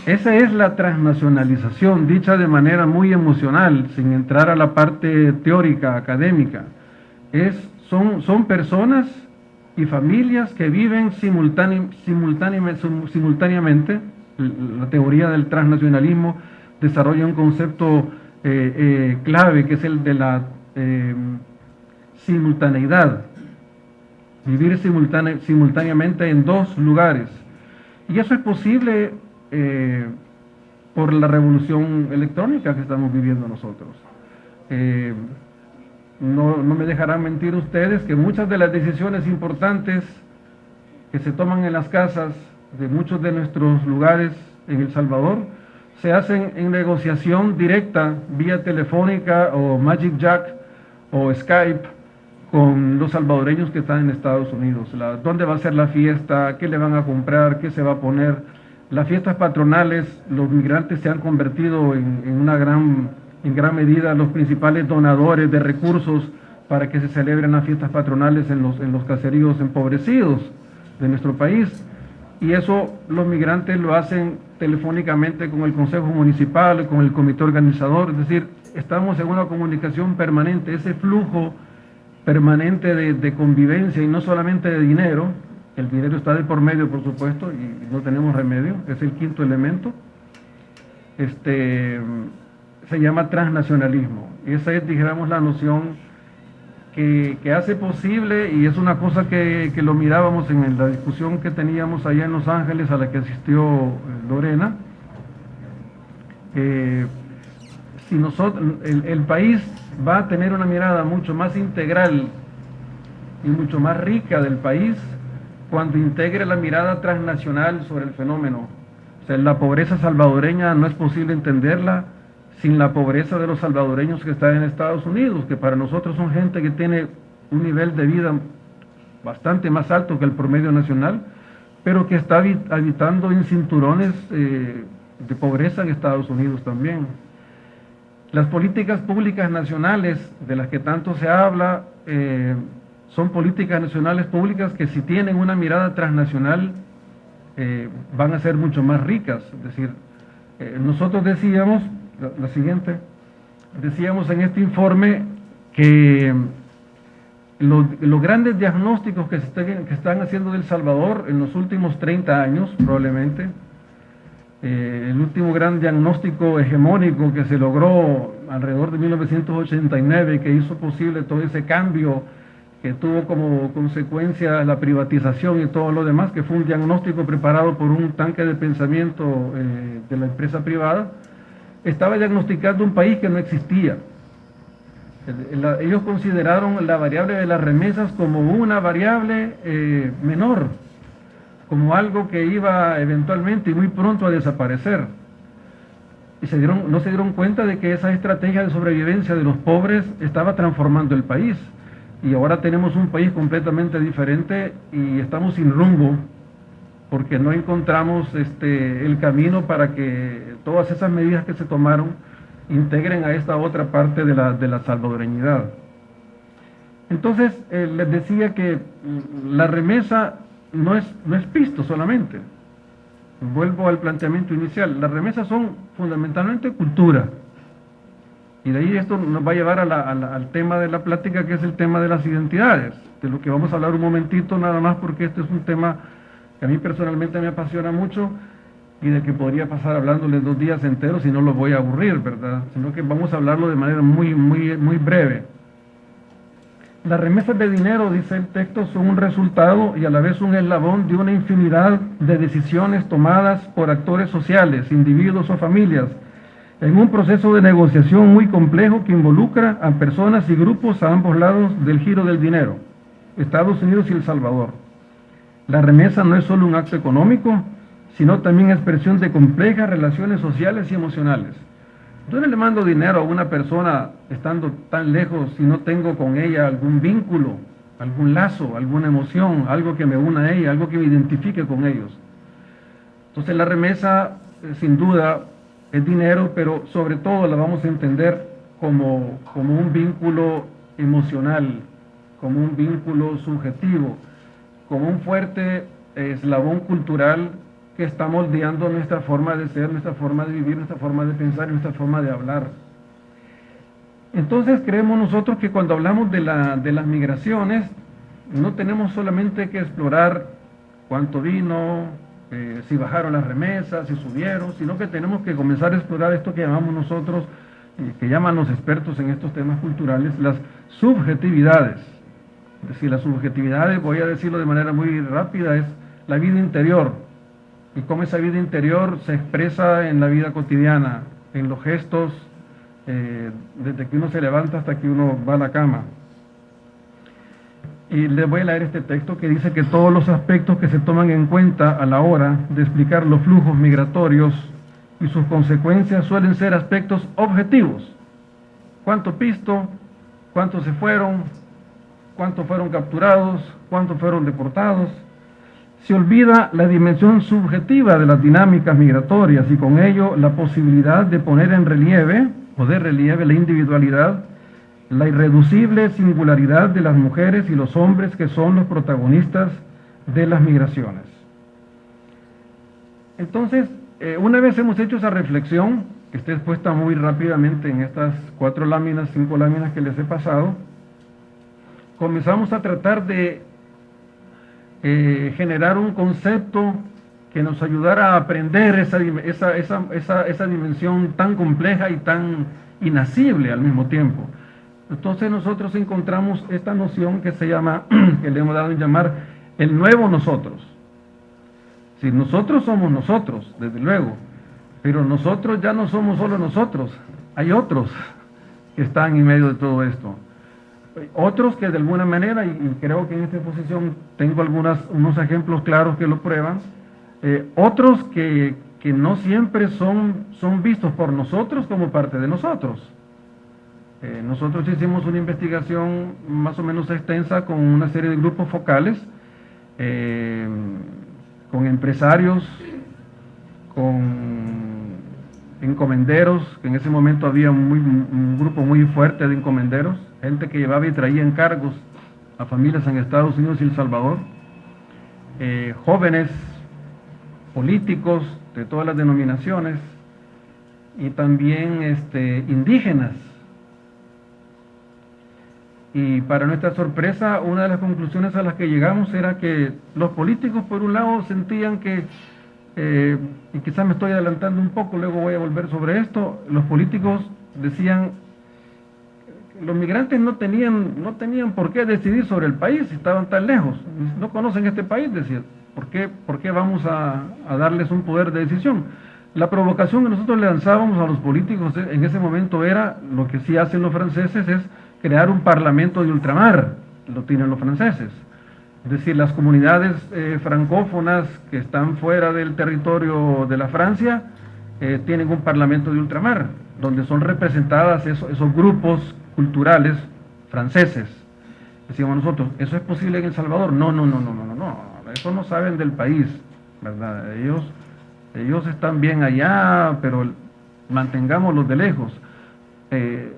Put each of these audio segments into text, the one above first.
Esa es la transnacionalización, dicha de manera muy emocional, sin entrar a la parte teórica, académica. Son personas y familias que viven simultáneamente. La teoría del transnacionalismo desarrolla un concepto clave, que es el de la simultaneidad, vivir simultáneamente en dos lugares. Y eso es posible por la revolución electrónica que estamos viviendo nosotros. No me dejarán mentir ustedes que muchas de las decisiones importantes que se toman en las casas de muchos de nuestros lugares en El Salvador se hacen en negociación directa, vía telefónica o Magic Jack o Skype, con los salvadoreños que están en Estados Unidos. ¿Dónde va a ser la fiesta? ¿Qué le van a comprar? ¿Qué se va a poner? Las fiestas patronales, los migrantes se han convertido en gran medida los principales donadores de recursos para que se celebren las fiestas patronales en los caseríos empobrecidos de nuestro país. Y eso los migrantes lo hacen telefónicamente con el Consejo Municipal, con el comité organizador, es decir, estamos en una comunicación permanente, ese flujo permanente de convivencia y no solamente de dinero. El dinero está de por medio, por supuesto, y no tenemos remedio, es el quinto elemento. Se llama transnacionalismo. Esa es, dijéramos, la noción que hace posible, y es una cosa que lo mirábamos en la discusión que teníamos allá en Los Ángeles, a la que asistió Lorena. Si nosotros, el país va a tener una mirada mucho más integral y mucho más rica del país cuando integre la mirada transnacional sobre el fenómeno. O sea, la pobreza salvadoreña no es posible entenderla sin la pobreza de los salvadoreños que están en Estados Unidos, que para nosotros son gente que tiene un nivel de vida bastante más alto que el promedio nacional, pero que está habitando en cinturones de pobreza en Estados Unidos también. Las políticas públicas nacionales de las que tanto se habla son políticas nacionales públicas que, si tienen una mirada transnacional, van a ser mucho más ricas. Es decir, nosotros decíamos, la siguiente, decíamos en este informe que los grandes diagnósticos que están haciendo de El Salvador en los últimos 30 años, probablemente, el último gran diagnóstico hegemónico que se logró alrededor de 1989, que hizo posible todo ese cambio que tuvo como consecuencia la privatización y todo lo demás, que fue un diagnóstico preparado por un tanque de pensamiento de la empresa privada, estaba diagnosticando un país que no existía. Ellos consideraron la variable de las remesas como una variable menor, como algo que iba eventualmente y muy pronto a desaparecer. Y no se dieron cuenta de que esa estrategia de sobrevivencia de los pobres estaba transformando el país. Y ahora tenemos un país completamente diferente y estamos sin rumbo, porque no encontramos el camino para que todas esas medidas que se tomaron integren a esta otra parte de la salvadoreñidad. Entonces, les decía que la remesa no es pisto solamente. Vuelvo al planteamiento inicial. Las remesas son fundamentalmente cultura. Y de ahí esto nos va a llevar al tema de la plática, que es el tema de las identidades, de lo que vamos a hablar un momentito nada más, porque este es un tema que a mí personalmente me apasiona mucho y de que podría pasar hablándoles 2 días enteros y no los voy a aburrir, ¿verdad? Sino que vamos a hablarlo de manera muy breve. Las remesas de dinero, dice el texto, son un resultado y a la vez un eslabón de una infinidad de decisiones tomadas por actores sociales, individuos o familias, en un proceso de negociación muy complejo que involucra a personas y grupos a ambos lados del giro del dinero, Estados Unidos y El Salvador. La remesa no es solo un acto económico, sino también expresión de complejas relaciones sociales y emocionales. Yo no le mando dinero a una persona estando tan lejos si no tengo con ella algún vínculo, algún lazo, alguna emoción, algo que me una a ella, algo que me identifique con ellos. Entonces la remesa, sin duda, es dinero, pero sobre todo la vamos a entender como un vínculo emocional, como un vínculo subjetivo, como un fuerte eslabón cultural que está moldeando nuestra forma de ser, nuestra forma de vivir, nuestra forma de pensar y nuestra forma de hablar. Entonces creemos nosotros que cuando hablamos de las migraciones, no tenemos solamente que explorar cuánto vino, si bajaron las remesas, si subieron, sino que tenemos que comenzar a explorar esto que llamamos nosotros, que llaman los expertos en estos temas culturales, las subjetividades. Es decir, las subjetividades, voy a decirlo de manera muy rápida, es la vida interior, y cómo esa vida interior se expresa en la vida cotidiana, en los gestos, desde que uno se levanta hasta que uno va a la cama. Y les voy a leer este texto que dice que todos los aspectos que se toman en cuenta a la hora de explicar los flujos migratorios y sus consecuencias suelen ser aspectos objetivos. ¿Cuánto pisto? ¿Cuántos se fueron? ¿Cuántos fueron capturados? ¿Cuántos fueron deportados? Se olvida la dimensión subjetiva de las dinámicas migratorias y con ello la posibilidad de poner en relieve o de relieve la individualidad, la irreducible singularidad de las mujeres y los hombres que son los protagonistas de las migraciones. Entonces, una vez hemos hecho esa reflexión, que está expuesta muy rápidamente en estas 4 láminas, 5 láminas que les he pasado, comenzamos a tratar de generar un concepto que nos ayudara a aprender esa dimensión tan compleja y tan inacible al mismo tiempo. Entonces nosotros encontramos esta noción que se llama, que le hemos dado en llamar el nuevo nosotros. Si nosotros somos nosotros, desde luego, pero nosotros ya no somos solo nosotros, hay otros que están en medio de todo esto. Otros que de alguna manera, y creo que en esta exposición tengo unos ejemplos claros que lo prueban, otros que no siempre son vistos por nosotros como parte de nosotros. Nosotros hicimos una investigación más o menos extensa con una serie de grupos focales, con empresarios, con encomenderos, que en ese momento había un grupo muy fuerte de encomenderos, gente que llevaba y traía encargos a familias en Estados Unidos y El Salvador, jóvenes políticos de todas las denominaciones y también indígenas. Y para nuestra sorpresa, una de las conclusiones a las que llegamos era que los políticos, por un lado, sentían que, y quizás me estoy adelantando un poco, luego voy a volver sobre esto, los políticos decían que los migrantes no tenían por qué decidir sobre el país si estaban tan lejos, no conocen este país, decían, ¿por qué vamos a darles un poder de decisión? La provocación que nosotros le lanzábamos a los políticos en ese momento era, lo que sí hacen los franceses es crear un parlamento de ultramar, lo tienen los franceses. Es decir, las comunidades francófonas que están fuera del territorio de la Francia tienen un parlamento de ultramar, donde son representadas esos grupos culturales franceses. Decíamos nosotros, ¿eso es posible en El Salvador? No, eso no saben del país, ¿verdad? Ellos están bien allá, pero mantengámoslos de lejos.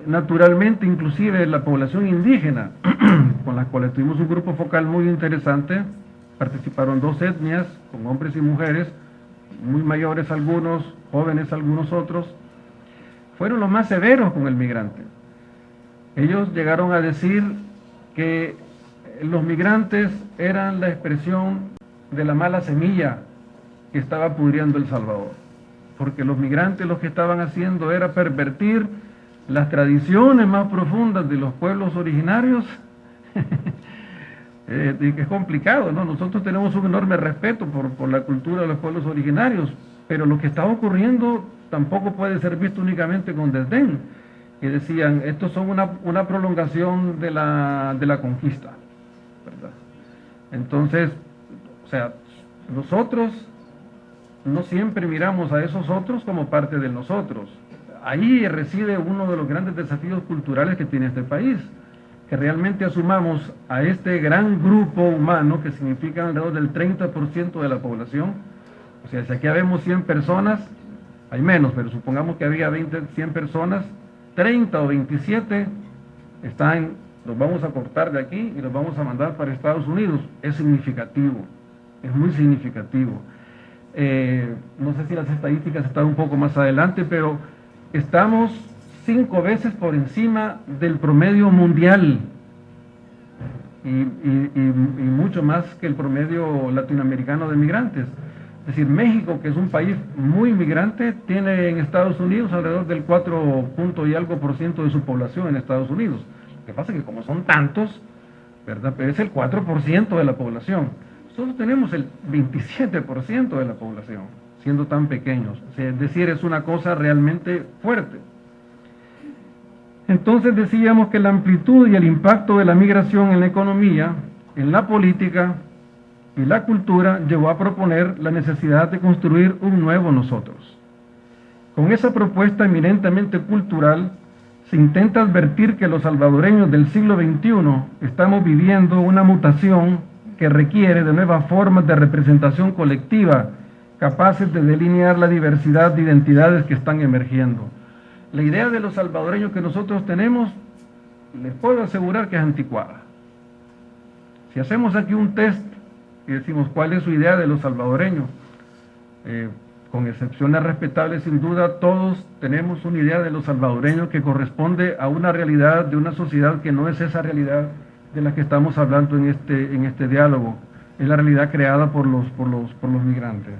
Naturalmente, inclusive la población indígena, con la cual tuvimos un grupo focal muy interesante, participaron 2 etnias, con hombres y mujeres, muy mayores algunos, jóvenes algunos otros, fueron los más severos con el migrante. Ellos llegaron a decir que los migrantes eran la expresión de la mala semilla que estaba pudriendo El Salvador, porque los migrantes lo que estaban haciendo era pervertir las tradiciones más profundas de los pueblos originarios. Y que es complicado, ¿no? Nosotros tenemos un enorme respeto por la cultura de los pueblos originarios, pero lo que está ocurriendo tampoco puede ser visto únicamente con desdén. Y decían, estos son una prolongación de la conquista, ¿verdad? Entonces, o sea, nosotros no siempre miramos a esos otros como parte de nosotros. Ahí reside uno de los grandes desafíos culturales que tiene este país, que realmente asumamos a este gran grupo humano, que significa alrededor del 30% de la población. O sea, si aquí habemos 100 personas, hay menos, pero supongamos que había 100 personas, 30 o 27 los vamos a cortar de aquí y los vamos a mandar para Estados Unidos. Es significativo, es muy significativo. No sé si las estadísticas están un poco más adelante, pero estamos 5 veces por encima del promedio mundial y mucho más que el promedio latinoamericano de migrantes. Es decir, México, que es un país muy migrante, tiene en Estados Unidos alrededor del 4 punto y algo por ciento de su población en Estados Unidos. Lo que pasa es que como son tantos, ¿verdad? Pero es el 4% de la población. Nosotros tenemos el 27% de la población, siendo tan pequeños. O sea, es decir, es una cosa realmente fuerte. Entonces decíamos que la amplitud y el impacto de la migración en la economía, en la política y la cultura llevó a proponer la necesidad de construir un nuevo nosotros. Con esa propuesta eminentemente cultural, se intenta advertir que los salvadoreños del siglo XXI estamos viviendo una mutación que requiere de nuevas formas de representación colectiva, capaces de delinear la diversidad de identidades que están emergiendo. La idea de los salvadoreños que nosotros tenemos, les puedo asegurar que es anticuada. Si hacemos aquí un test y decimos cuál es su idea de los salvadoreños, con excepciones respetables sin duda, todos tenemos una idea de los salvadoreños que corresponde a una realidad de una sociedad que no es esa realidad de la que estamos hablando en este diálogo, es la realidad creada por los migrantes.